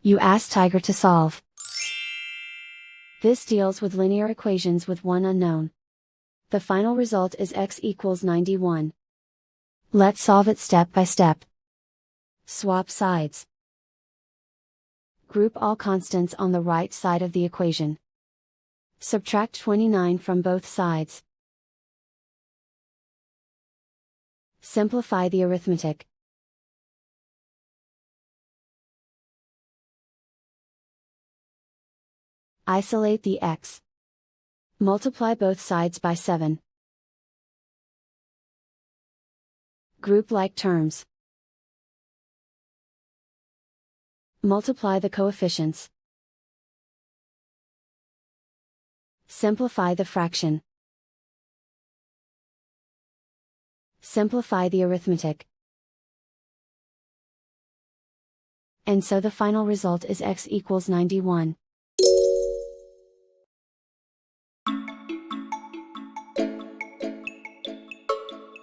You ask Tiger to solve. This deals with linear equations with one unknown. The final result is x equals 91. Let's solve it step by step. Swap sides. Group all constants on the right side of the equation. Subtract 29 from both sides. Simplify the arithmetic. Isolate the x. Multiply both sides by 7. Group like terms. Multiply the coefficients. Simplify the fraction. Simplify the arithmetic. And so the final result is x equals 91.